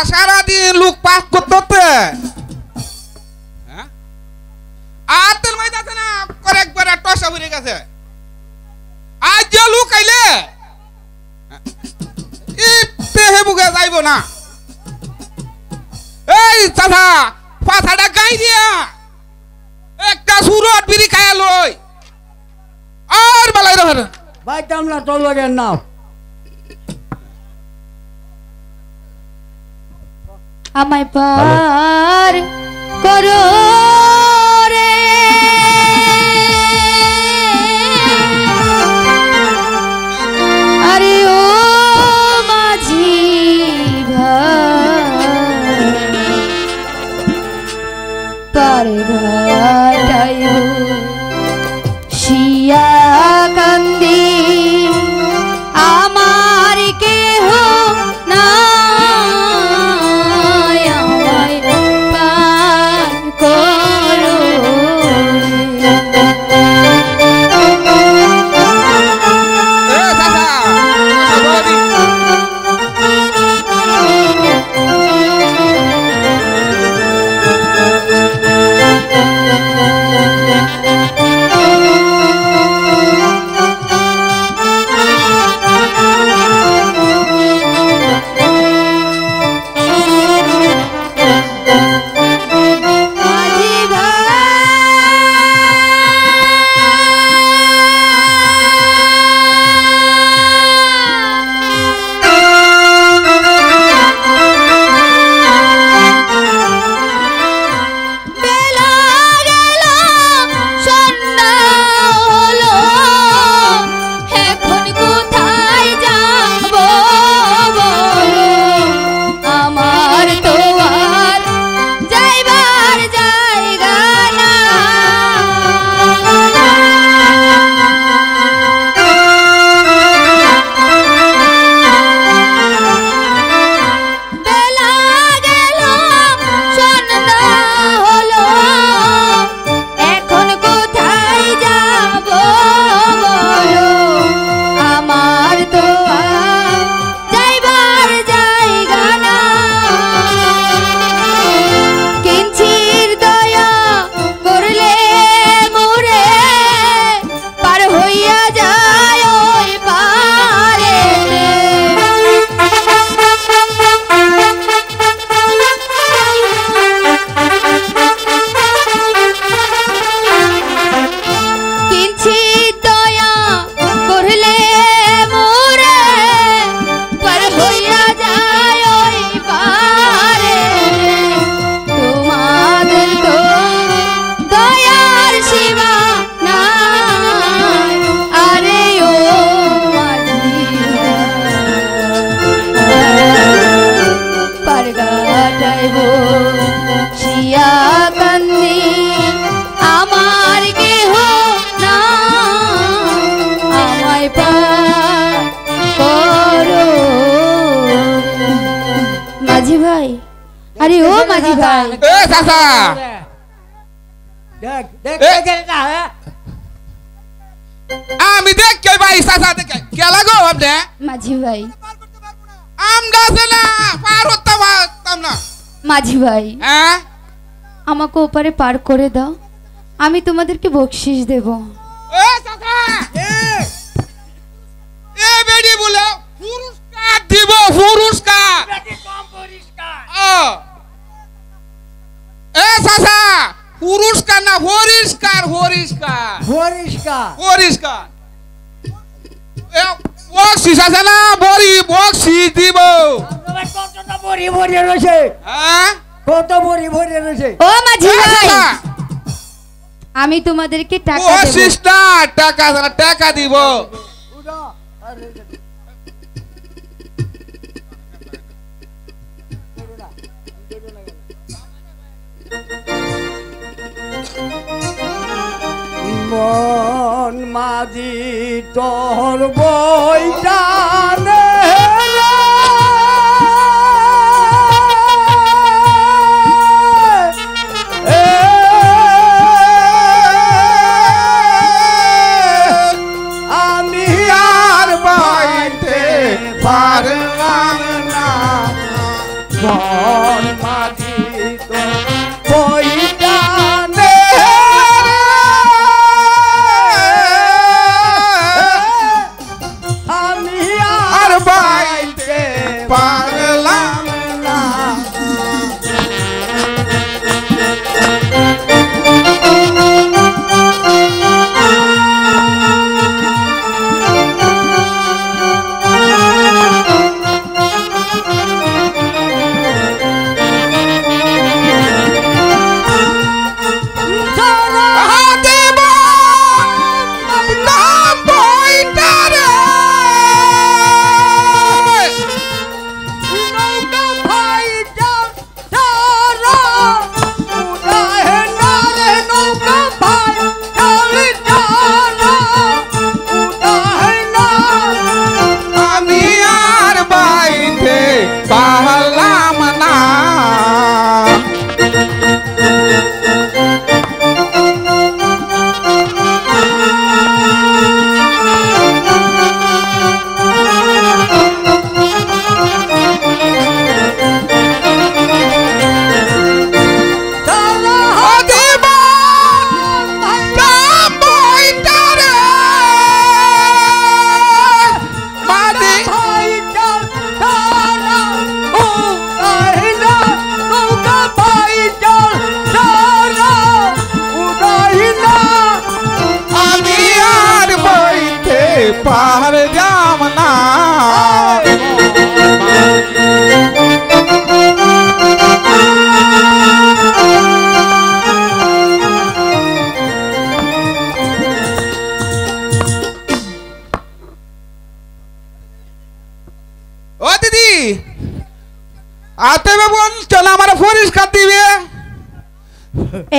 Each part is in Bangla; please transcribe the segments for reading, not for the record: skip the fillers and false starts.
সারাদিন লোক পাক করতে আতের মাইতে আছে না করে একবার টসা ভরে গেছে আজ যে লোক আইলে ইতে বুকে যাইব না এই চাচা পাছাটা গাই দিয়া একটা সুরত বিড়ি খায়া লই আর বালাই রহর ভাই তোমরা তোর লগে নাও আমায় পার করো রে আরে ও মাঝি ভাই পারে ঘাটায়ো শিয়া কান্দি আমার কেহ না আমি দেখ কে ভাই চাচা দেখে কে লাগো আপনি মাঝি ভাই আমরা না পার হতাম না মাঝি ভাই হ্যাঁ আমাকে ওপারে পার করে দাও আমি তোমাদেরকে বকশিশ দেব এ চাচা এ বেডি বলে পুরস্কার দিব পুরস্কার বেডি কম পুরস্কার এ চাচা পুরস্কার না হরিস্কার হরিস্কার হরিস্কার হরিস্কার এ বক্সিস আছে না বড়ি বক্সিস দিব কতটা বড়ি বড়ি রয়েছে হ্যাঁ কত বড়ি বড়ি রয়েছে ও মাঝি ভাই আমি তোমাদেরকে টাকা দেব বক্সিস না টাকা না টাকা দিব মন মাঝি তোর বইটা আমি আর বাইতে পারলাম না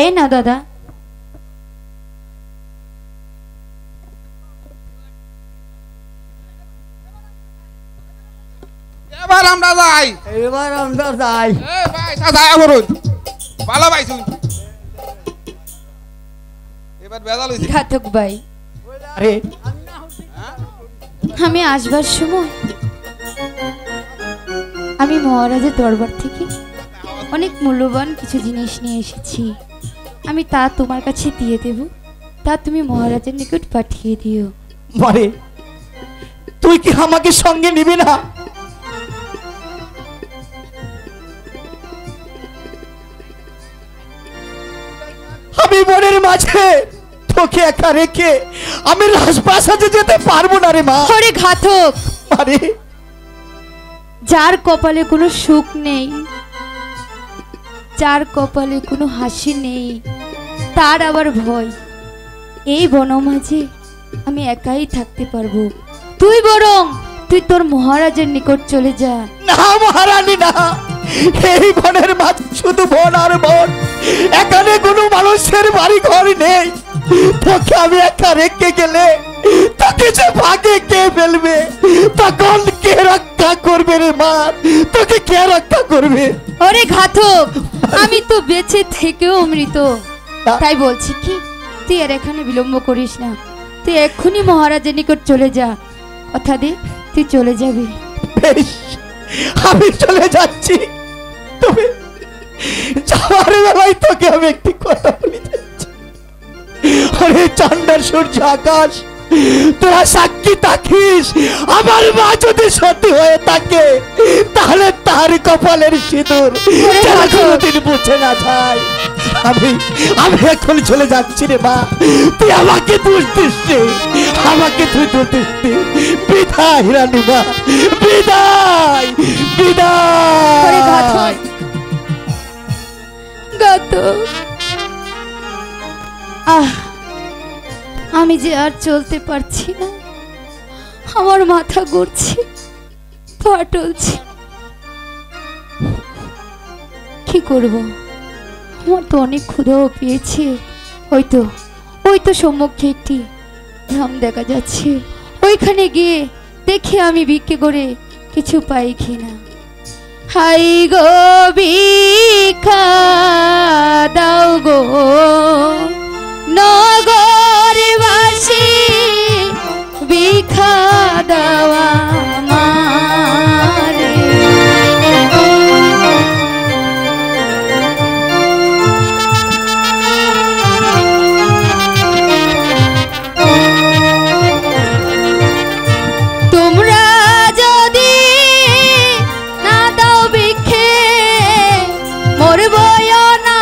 এই না দাদা, এবার আমরা যাই। এবার আমরা যাই। এই ভাই সাদা করুন, ভালো পাইছুন। এবার বেজাল হইছে। ঘাতক ভাই, আরে আমি আসবার সময় আমি মহারাজের দরবার থেকে অনেক মূল্যবান কিছু জিনিস নিয়ে এসেছি। আমি তা তোমার কাছে দিয়ে দেব, তা তুমি মহারাজের নিকট পাঠিয়ে দিও। মারে তুই কি আমাকে সঙ্গে নিবি না? আমি বনের মাঝে তোকে একা রেখে আমি রাজপ্রাসাদে যেতে পারবো না রে মা। ওরে ঘাতক, মারে যার কপালে কোনো সুখ নেই, যার কপালে কোনো হাসি নেই, তার আবার ভয়। এই বনমাঝে আমি একাই থাকতে পারবো। তুই বরং তুই তোর মহারাজের নিকট চলে যা। না মহারানী না, এই বনের মাঝে শুধু বন আর বন, এখানে কোনো মানুষের বাড়ি ঘর নেই। তোকে আমি একা রেখে গেলে তোকে যে ভাগে কে ফেলবে, তখন কে রক্ষা করবে রে মা? তোকে কে রক্ষা করবে? ওরে ঘাতক, আমি তো বেঁচে থেকেও মৃত। তাই বলছি কি, তুই আর এখানে বিলম্ব করিস না, তুই এক্ষুনি মহারাজের নিকট চলে যা। কথা দে তুই চলে যাবি। বেশ, আমি চলে যাচ্ছি। তবে যাওয়ার বেলায় তোকে আমি একটি কথা বলে যাচ্ছি। ওরে চন্দ্র সূর্য আকাশ, তোরা সাক্ষী থাকিস, আমার মা যদি সত্যি হয়ে থাকে তাহলে তার কপালের সিঁদুর যেন কোনোদিন মুছে না যায়। আমি এখন চলে যাচ্ছি রে মা, তুই আমাকে দোষ দিস নে, আমাকে তুই দোষ দিস নে। বিদায় রানী মা, বিদায় ওরে বিদায়। ঘাতক, ঘাতক, আমি যে আর চলতে পারছি না, আমার মাথা ঘুরছে, পা টলছে। কি করব, আমার তো অনেক ক্ষুধাও পেয়েছে। ওই তো সম্মুখে একটি ধাম দেখা যাচ্ছে, ওইখানে গিয়ে দেখি আমি ভিক্ষে করে কিছু পাই কিনা। হাই গো ভিক্ষা দাও গো নগরবাসী, ভিক্ষা দেওয়া আমারে। তোমরা যদি না দাও ভিক্ষে মরবো না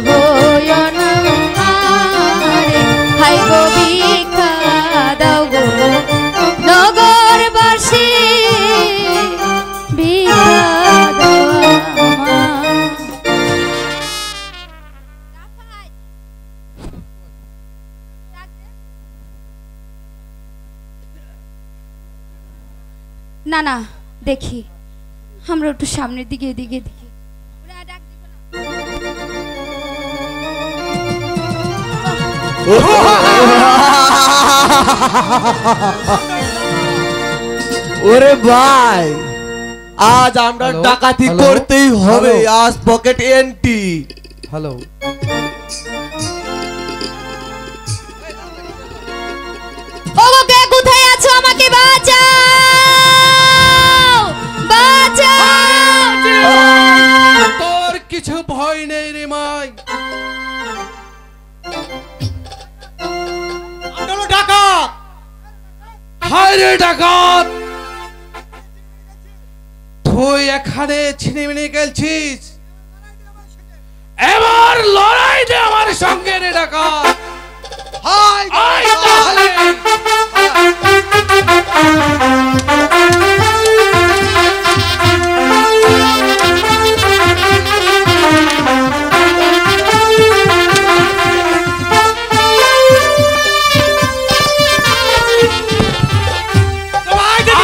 হইও না আরে হাই গো ভিক্ষা দাও গো নগরবাসী ভিক্ষা দাও আমায়। না না দেখি আমরা একটু সামনের দিকে এদিকে দেখি ওরে ভাই, আজ আমরা হ্যালো? ডাকাতি হ্যালো? করতেই হবে। হ্যালো? আজ পকেট এন্টি। হ্যালো ওগো কে কোথায় আছো আমাকে বাঁচাও বাঁচাও। তোর কিছু ভয় নেই রে মাই, ডাকাত হায় রে ডাকাত, তুই এখানে ছিনিমিনি খেলছিস, এবার লড়াই দে আমার সঙ্গে রে ডাকাত। হাই আয় তাহলে।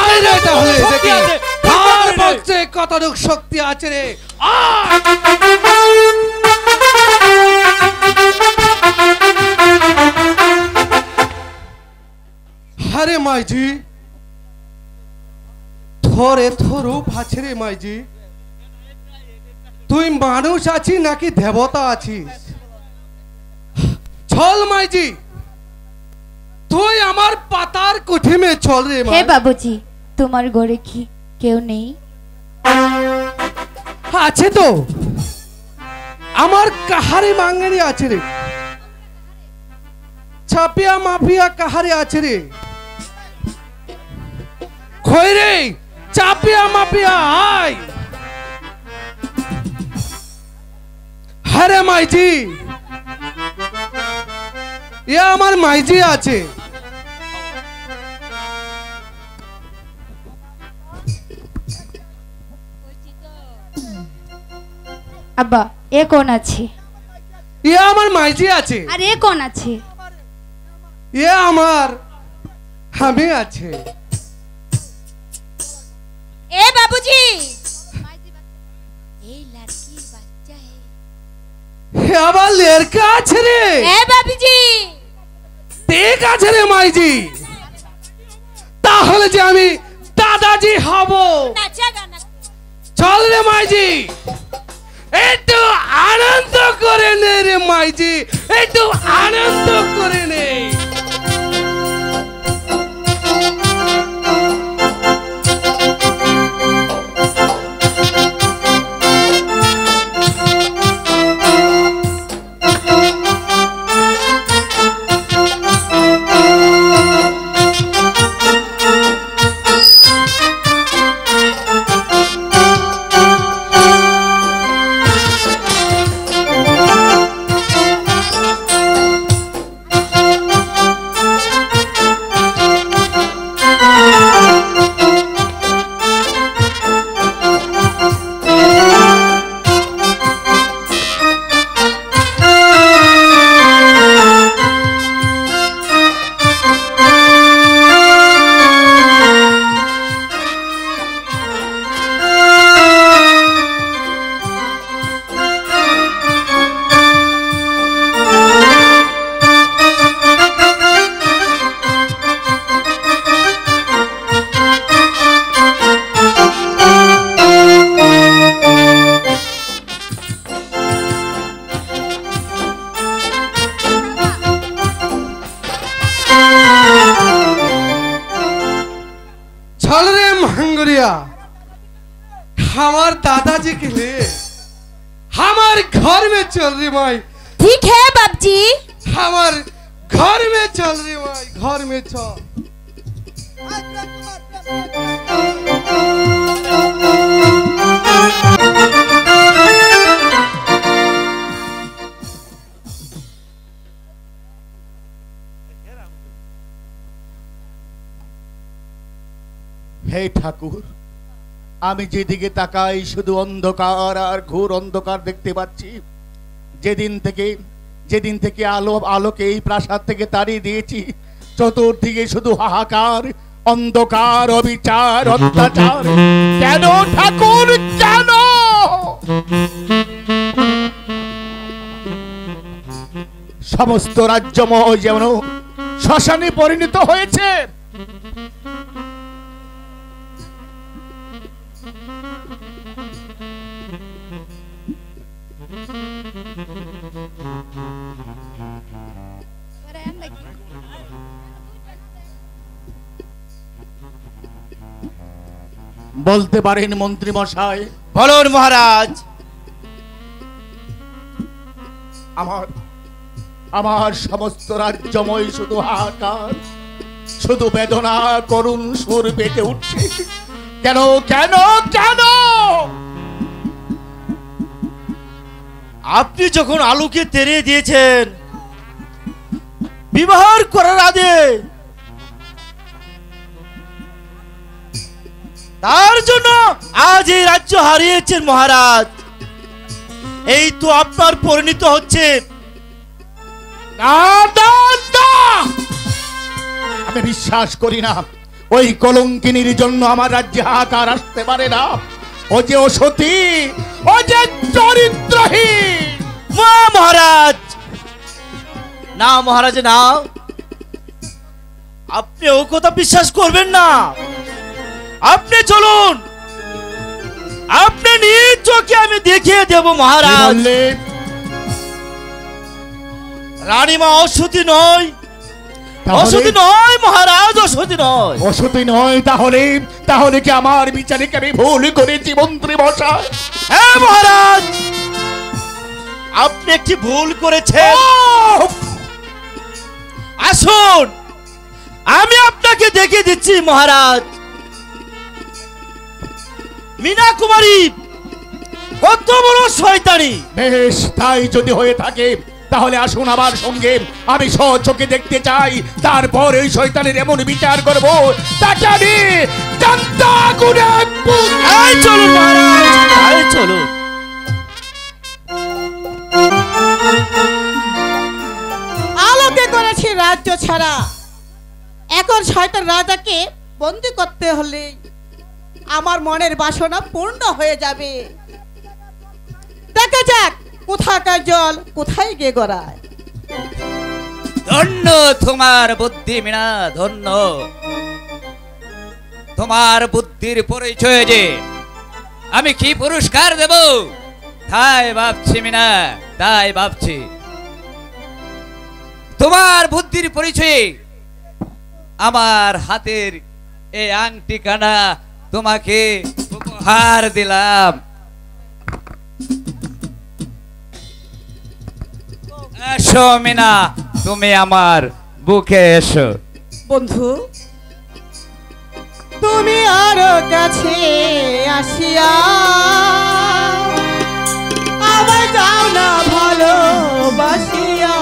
আয় রে তাহলে দেখি কার পক্ষে কতটুক শক্তি আছে রে। আয়। আরে মাইজি, থরে থরূপ আছে রে মাইজি, তুই মানুষ আছিস নাকি দেবতা আছিস? চল মাইজি, তুই আমার পাতার কুঠিমে চল রে হে মাই। বাবুজি তোমার ঘরে কি কেউ নেই? আছে তো, আমার কাহারে মাঙ্গানি আছে রে, ছাপিয়া মাফিয়া কাহারে আছে রে, কই রে চাপিয়া মাপিয়া আয়। হ্যাঁ মাইজি, এ আমার মাইজি আছে। আব্বা এ কোন আছে? এ আমার মাইজি আছে। আর এ কোন আছে? এ আমার আমি আছে। ए बाबूजी ए लड़की बच्चा है হে আবার লেরকা আছে রে। ए बाबूजी ঠিক আছে রে মাইজি, তাহলে যে আমি দাদাজি হব। नाचा गाना চল রে মাইজি, একটু আনন্দ করে নে রে মাইজি, একটু আনন্দ করে নে। चल रे महंगरिया, हमार दादाजी के लिए हमार घर में चल रे माई। ठीक है बाबूजी हमार घर में चल रे माई, घर में चल। হে ঠাকুর, আমি যেদিকে তাকাই শুধু অন্ধকার আর ঘোর অন্ধকার দেখতে পাচ্ছি। যেদিন থেকে আলোকে এই প্রাসাদ থেকে তাড়িয়ে দিয়েছি, চতুর্দিকে শুধু হাহাকার, অন্ধকার, অবিচার, অত্যাচার। কেন ঠাকুর, কেন? সমস্ত রাজ্যময় যেন শ্মশানে পরিণত হয়েছে। বলতে পারেন মন্ত্রী মশাই? বলুন মহারাজ। আমার সমস্ত রাজ্যময় শুধু হাহাকার, শুধু বেদনা, করুণ সুর বেজে উঠছে। কেন কেন কেন? আপনি যখন আলোকে তেড়ে দিয়েছেন বিবাহ করার আগে, তার জন্য আজ এই রাজ্য হারিয়েছেন মহারাজ। এই তো আপনার পরিণত হচ্ছে। আমি বিশ্বাস করি না ওই কলঙ্কিনীর জন্য আমার রাজ্যে হাহাকার আসতে পারে না। ও যে অসতী, ও যে চরিত্রহীন। মহারাজ না, মহারাজ না, আপনি ও কথা বিশ্বাস করবেন না। আপনি চলুন, আপনি নিজ চোখে আমি দেখিয়ে দেব মহারাজ। রানীমা অসতী নয়, অসতী নয় মহারাজ, অসতী নয়। অসতী নয়? তাহলে কি আমার বিচারে আমি ভুল করেছি মন্ত্রী মশাই? হ্যাঁ মহারাজ, আপনি একটি ভুল করেছেন। আসুন, আমি আপনাকে দেখিয়ে দিচ্ছি মহারাজ। মীনা কুমারী কত বড় শয়তানি। বেশ, তাই যদি হয়ে থাকে তাহলে আসুন আমার সঙ্গে, আমি স্বচক্ষে দেখতে চাই। তারপর এই শয়তানের এমন বিচার করব, তাকে আমি জানতা আগুনে চলুন মহারাজ, চলুন। আলোকে করেছি রাজ্য ছাড়া, এখন শয়তান রাজাকে বন্দি করতে হলে আমার মনের বাসনা পূর্ণ হয়ে যাবে। দেখা যাক কোথাকার জল কোথায় গিয়ে গড়ায়। ধন্য তোমার বুদ্ধি মিনা, ধন্য তোমার বুদ্ধির পরিচয় যে আমি কি পুরস্কার দেব তাই ভাবছি মিনা, তাই ভাবছি। তোমার বুদ্ধির পরিচয়ে আমার হাতের এই আংটি কানা তোমাকে উপহার দিলাম। এসো মিনা, তুমি আমার বুকে এসো। বন্ধু, তুমি আরো কাছে আসিয়া আমার যাও না ভালোবাসিয়া।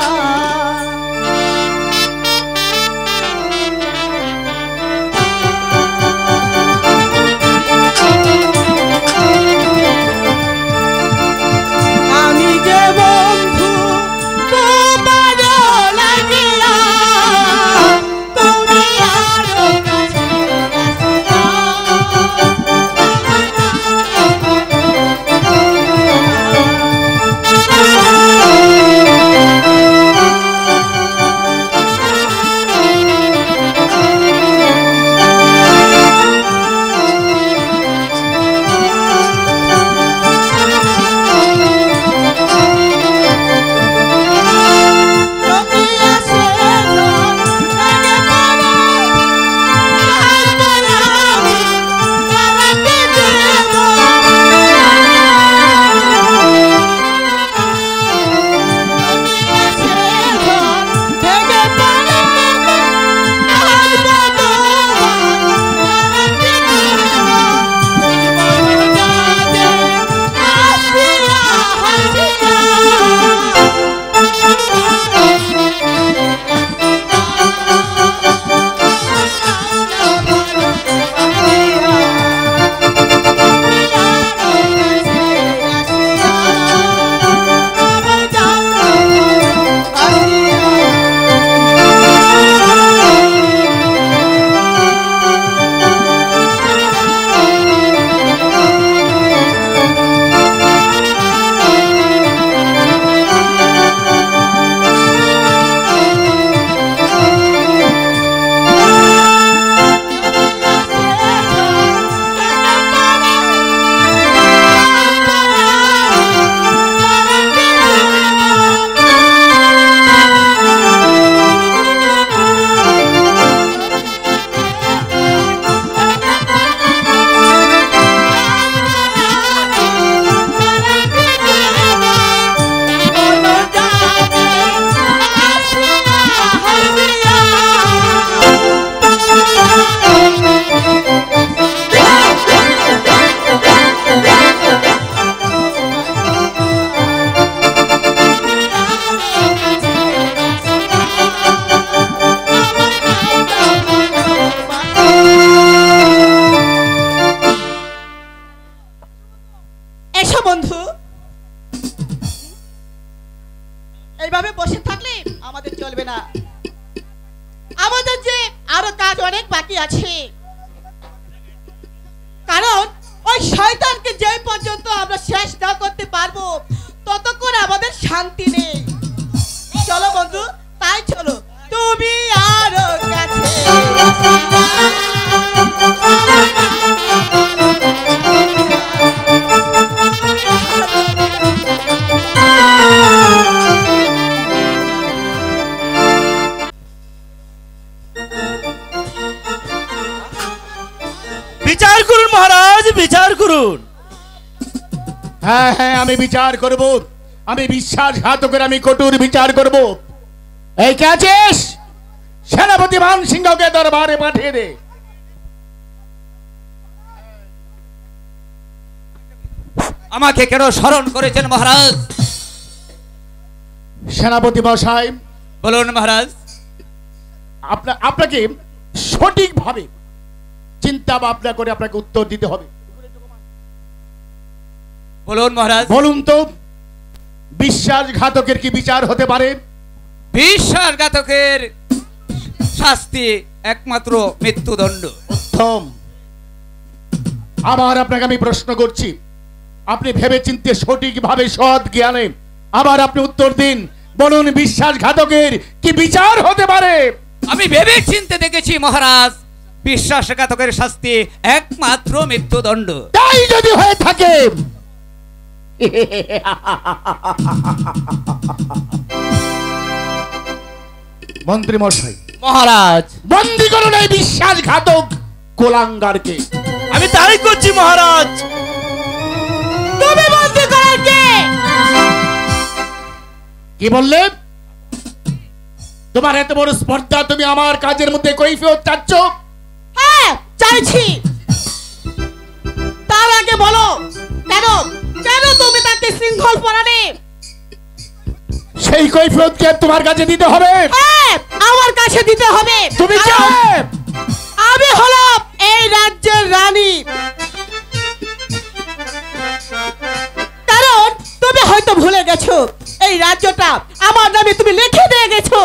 আমি যে বন্ধু তোমার লাগিয়া, তুমি আরো কাছে আসিয়া। এইভাবে বসে থাকলে আমাদের চলবে না। আমাদের যে আরো কাজ অনেক বাকি আছে, কারণ ওই শয়তানকে যে পর্যন্ত আমরা শেষ না করতে পারবো ততক্ষণ আমাদের শান্তি নেই। চলো বন্ধু, তাই চলো তুমি আরো কাছে। বিচার করুন মহারাজ, বিচার করুন। হ্যাঁ হ্যাঁ, আমি বিচার করব। আমি বিশ্বাসঘাতকের আমি কঠোর বিচার করব। এই কে আছিস? সেনাপতি মান সিংহকে দরবারে পাঠিয়ে দে। আমাকে কেন স্মরণ করেছেন মহারাজ? সেনাপতি মশাই, বলুন মহারাজ। আপনাকে সঠিকভাবে চিন্তা ভাবনা করে আপনাকে উত্তর দিতে হবে। বলুন মহারাজ। বলুন তো, বিশ্বাসঘাতকের কি বিচার হতে পারে? বিশ্বাসঘাতকের শাস্তি একমাত্র মৃত্যুদণ্ড। উত্তম। আবার আপনাকে আমি প্রশ্ন করছি, আপনি ভেবে চিন্তে সঠিকভাবে সৎ জ্ঞানে আবার আপনি উত্তর দিন। বলুন, বিশ্বাসঘাতকের কি বিচার হতে পারে? আমি ভেবে চিন্তে দেখেছি মহারাজ, বিশ্বাসঘাতকের শাস্তি একমাত্র মৃত্যুদণ্ড। তাই যদি হয়ে থাকে, মন্ত্রী মশাই, মহারাজ, বন্দী করুন এই বিশ্বাসঘাতক কোলাঙ্গারকে। আমি তাই করছি মহারাজ। তুমি বলতে করো কে? কি বললে? তোমার এত বড় স্পর্ধা, তুমি আমার কাজের মধ্যে কৈফিয়ত চাচ্ছ? হ্যাঁ চাইছি। তার আগে বলো, কেন কেন তুমি তাকে শৃঙ্খল পরালে? সেই কৈফিয়ত কি তোমার কাছে দিতে হবে? হ্যাঁ, আমার কাছে দিতে হবে। তুমি কে? আমি হলাম এই রাজ্যের রানী। কারণ তুমি হয়তো ভুলে গেছো এই রাজ্যটা আমার নামে তুমি লিখে দিয়ে গেছো।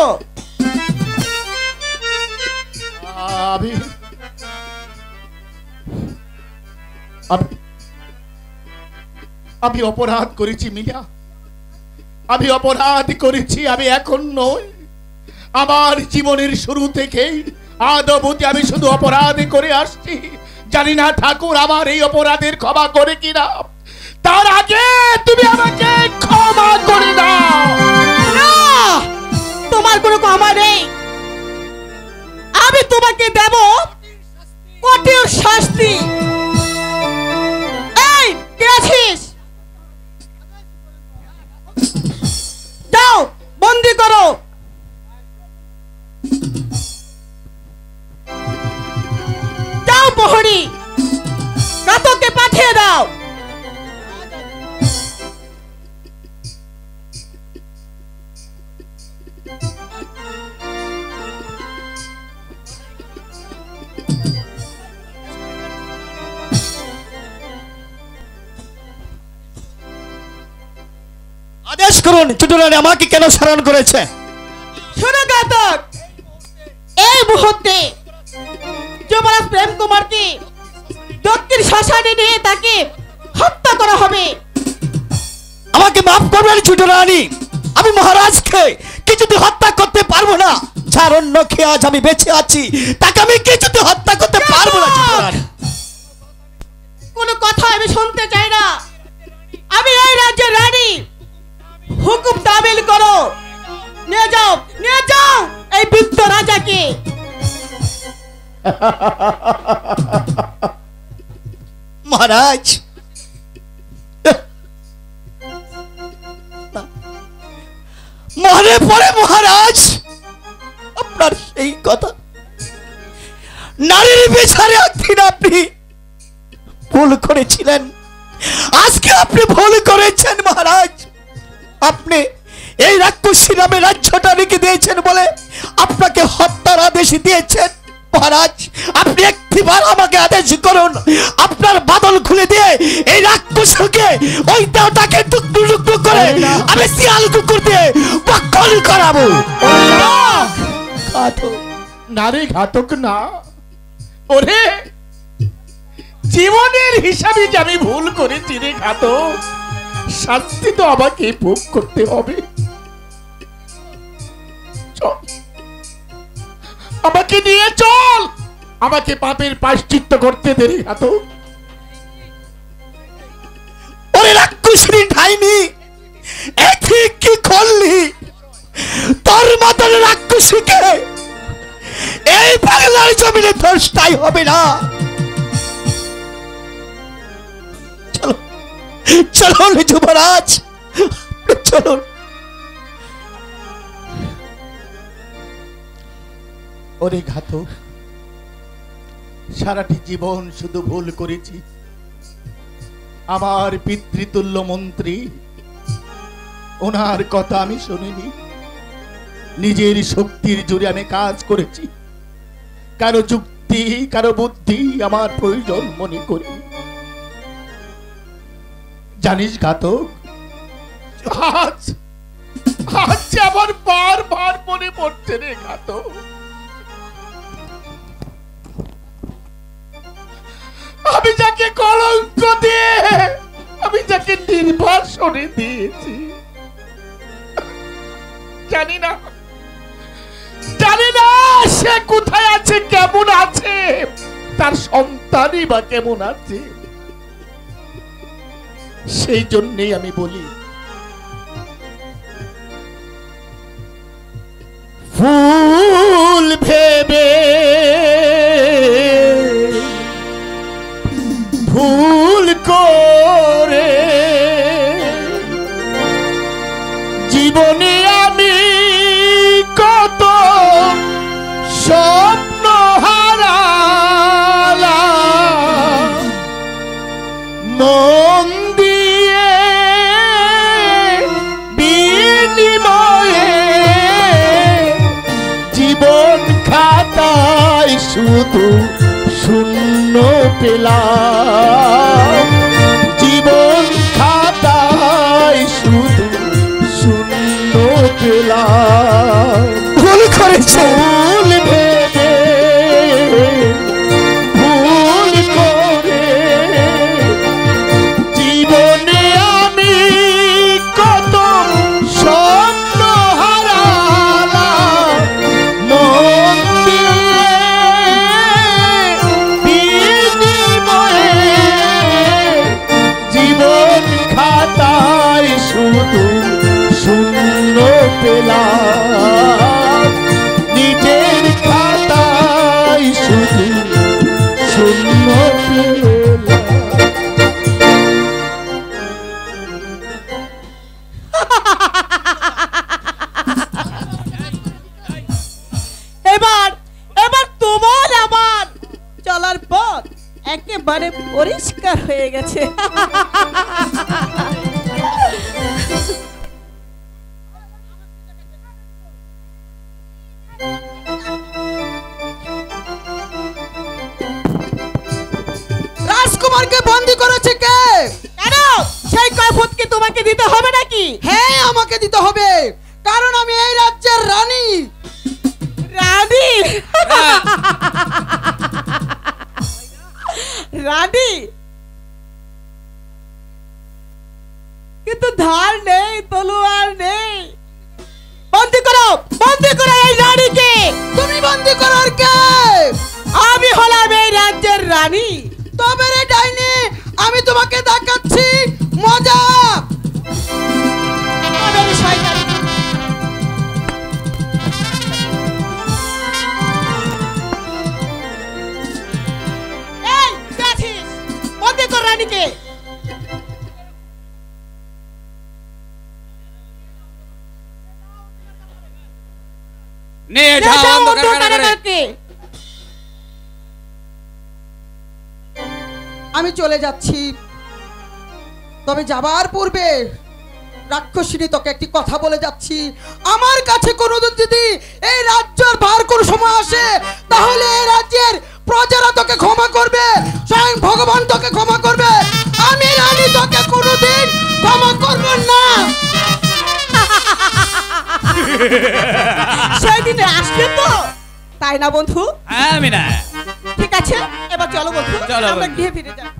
আমি অপরাধ করেছি মিয়া, আমি অপরাধ করেছি। আমি এখন নই, আমার জীবনের শুরু থেকেই আদ অবধি আমি শুধু অপরাধ করে আসছি। জানি না ঠাকুর আমার এই অপরাধের ক্ষমা করে কিনা। তার আগে তুমি আমাকে ক্ষমা করে দাও। না, তোমার কোনো ক্ষমা নেই। আমি তোমাকে দেব কঠোর শাস্তি। এই কে আছিস? যাও, বন্দি করো। যাও প্রহরী, ঘাতককে পাঠিয়ে দাও। আদেশ করুন, ছোটরানী আমাকে কেন স্মরণ করেছে? শোনো ঘাতক, এই মুহূর্তে যুবরাজ প্রেম কুমারকে দক্ষিণ শ্মশানে নিয়ে তাকে হত্যা করা হবে। আমাকে মাফ করবেন ছোটরানী, আমি মহারাজকে কিছুতে হত্যা করতে পারবো না। যার অন্য খেয়ে আজ আমি বেঁচে আছি, তাকে আমি কিছুতে হত্যা করতে পারবো না ছোটরানী। কোনো কথা আমি শুনতে চাই না। আমি এই রাজ্যের রানী। হুকুম তামিল করো, নিয়ে যাও এই বৃদ্ধ রাজাকে। মহারাজ, মনে পড়ে মহারাজ আপনার সেই কথা, নারীর বিচারে একদিন আপনি ভুল করেছিলেন, আজকে আপনি ভুল করেছেন মহারাজ। আপনি এই রাক্ষসী নামে রাজ্যটা রেখে দিয়েছেন বলে আপনাকে হত্যার আদেশ দিয়েছেন। মহারাজ, আপনি একটিবার আমাকে আদেশ করুন, আপনার বাদল খুলে দিয়ে এই রাক্ষসকে ওই দেহটাকে টুকরো টুকরো করে আমি শিয়াল কুকুর দিয়ে যাবো। নারী ঘাতক না ওরে, জীবনের হিসাবে যে আমি ভুল করেছি রে ঘাতক, শাস্তি তো আমাকে ভোগ করতে হবে। চল, আমাকে নিয়ে চল, আমাকে পাপের প্রায়শ্চিত্ত করতে দে রে ঘাতক। ওরে রাক্ষসী ঠাইনি, এথিক কি করলি? তোর মতন রাক্ষসীকে এই বাংলার জমিনে ধস্তাই হবে না। চলো চলুন যুবরাজ, চলুন। ওরে ঘাতক, সারাটি জীবন শুধু ভুল করেছি। আমার পিতৃতুল্য মন্ত্রী, ওনার কথা আমি শুনিনি। নিজের শক্তির জোরে আমি কাজ করেছি, কারো যুক্তি কারো বুদ্ধি আমার প্রয়োজন মনে করি। জানিস ঘাতক, আজ আজ আমার বারবার মনে পড়ছে রে ঘাতক, আমি যাকে কলঙ্ক দিয়ে, আমি যাকে নির্বাসনে দিয়েছি, জানি না সে কোথায় আছে, কেমন আছে, তার সন্তানই বা কেমন আছে। সেই জন্যই আমি বলি, ফুল ভেবে ভুল করে জীবনে আমি কত স্বপ্ন হারালাম, মন দিয়ে বিনিময়ে জীবন খাতায় শুধু শূন্য পেলাম, জীবন খাতায় শুধু শূন্য পেলাম। ভুল করেছে, ভুল ভেবে ভুল করে জীবনে আমি কত স্বপ্ন হারালাম, মন দিয়ে বিনিময়ে জীবন খাতায় শুধু শূন্য পেলাম, নিজের খাতায় শুধু শূন্য পেলাম। এবার এবার তোমার আমার চলার পথ একেবারে পরিষ্কার হয়ে গেছে। রাজকুমারকে বন্দী করেছে কে? কেন সেই কৈফিয়ত কি তোমাকে দিতে হবে নাকি? হ্যাঁ, আমাকে দিতে হবে, কারণ আমি এই রাজ্যের রানী। রানী? রানী কিন্তু ধার নেই, তলোয়ার নেই। বন্দী করো এই রানীকে। তুমি বন্দী করার কে? আমি হলাম এই রাজ্যের রানী। তবে রে ডাইনি, আমি তোমাকে দেখাচ্ছি মজা। আমাদের শয়তান। এই যাচ্ছিস, বন্দী কর রানীকে। নিয়ে যাও অন্ধকার কারাগারে। আমি চলে যাচ্ছি, তবে যাবার পূর্বে রাক্ষসিনী তোকে একটি কথা বলে যাচ্ছি। আমার কাছে কোনোদিন যদি এই রাজ্যের ভার কোনো সময় আসে, তাহলে এই রাজ্যের প্রজারা তোকে ক্ষমা করবে, স্বয়ং ভগবান তোকে ক্ষমা করবে। আমি রানী তোকে কোনোদিন ক্ষমা করব না। সেই দিনে আসবে তো, তাই না বন্ধু? আমি না। ঠিক আছে, এবার চলো বন্ধু, চলো আমরা বন্ধু। গৃহে ফিরে যাই।